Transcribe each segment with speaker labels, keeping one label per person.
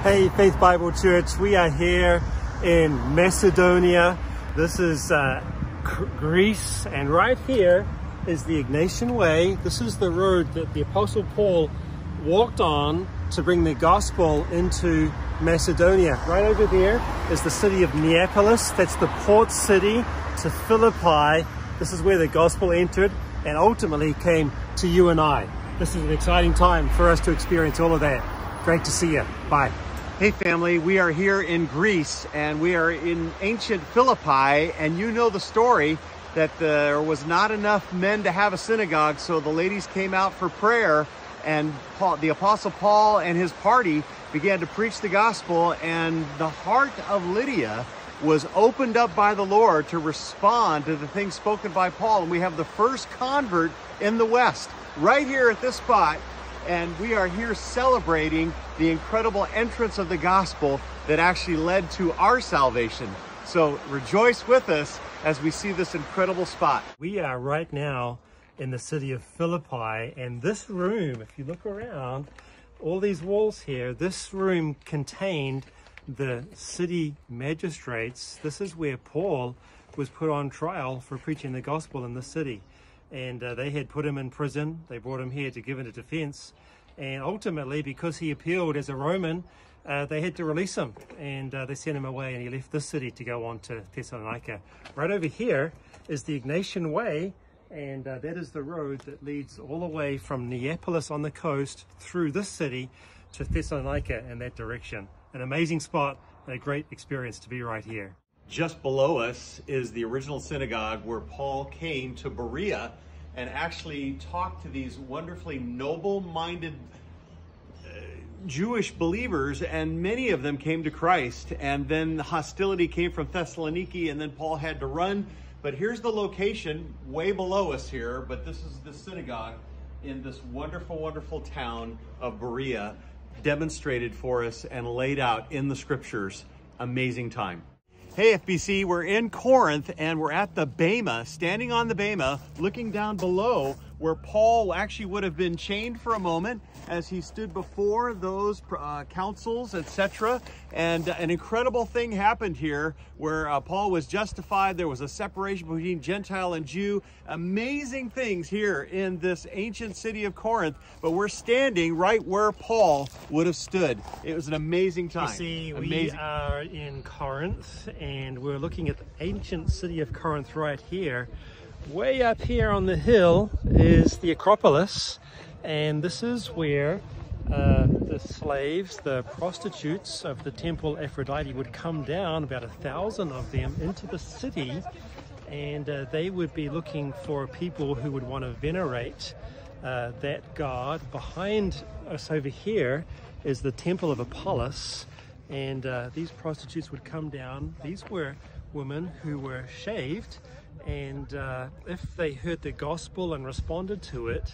Speaker 1: Hey, Faith Bible Church, we are here in Macedonia. This is Greece, and right here is the Ignatian Way. This is the road that the Apostle Paul walked on to bring the gospel into Macedonia. Right over there is the city of Neapolis. That's the port city to Philippi. This is where the gospel entered and ultimately came to you and I. This is an exciting time for us to experience all of that. Great to see you. Bye.
Speaker 2: Hey family, we are here in Greece and we are in ancient Philippi, and you know the story that there was not enough men to have a synagogue, so the ladies came out for prayer, and the Apostle Paul and his party began to preach the gospel, and the heart of Lydia was opened up by the Lord to respond to the things spoken by Paul, and we have the first convert in the West right here at this spot. And we are here celebrating the incredible entrance of the gospel that actually led to our salvation. So rejoice with us as we see this incredible spot.
Speaker 1: We are right now in the city of Philippi, and this room, if you look around, all these walls here, this room contained the city magistrates. This is where Paul was put on trial for preaching the gospel in the city. And they had put him in prison. They brought him here to give him a defense. And ultimately, because he appealed as a Roman, they had to release him. And they sent him away, and he left this city to go on to Thessalonica. Right over here is the Ignatian Way. And that is the road that leads all the way from Neapolis on the coast through this city to Thessalonica in that direction. An amazing spot, and a great experience to be right here.
Speaker 2: Just below us is the original synagogue where Paul came to Berea and actually talked to these wonderfully noble-minded Jewish believers, and many of them came to Christ. And then the hostility came from Thessaloniki, and then Paul had to run. But here's the location way below us here, but this is the synagogue in this wonderful, wonderful town of Berea, demonstrated for us and laid out in the scriptures. Amazing time. Hey FBC, we're in Corinth and we're at the Bema, standing on the Bema, looking down below where Paul actually would have been chained for a moment as he stood before those councils, etc. And an incredible thing happened here where Paul was justified. There was a separation between Gentile and Jew. Amazing things here in this ancient city of Corinth, but we're standing right where Paul would have stood. It was an amazing time.
Speaker 1: You see, we are in Corinth, and we're looking at the ancient city of Corinth right here. Way up here on the hill is the Acropolis, and this is where the slaves, the prostitutes of the temple Aphrodite, would come down, about 1,000 of them, into the city, and they would be looking for people who would want to venerate that god. Behind us over here is the temple of Apollos, and these prostitutes would come down. These were women who were shaved, and if they heard the gospel and responded to it,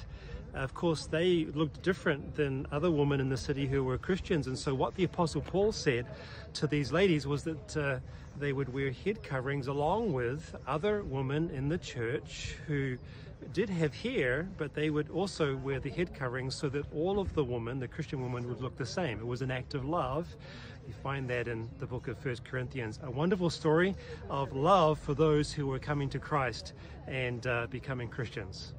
Speaker 1: of course they looked different than other women in the city who were Christians. And so what the Apostle Paul said to these ladies was that they would wear head coverings along with other women in the church who did have hair, but they would also wear the head coverings so that all of the women, the Christian women, would look the same. It was an act of love. You find that in the book of 1 Corinthians. A wonderful story of love for those who were coming to Christ and becoming Christians.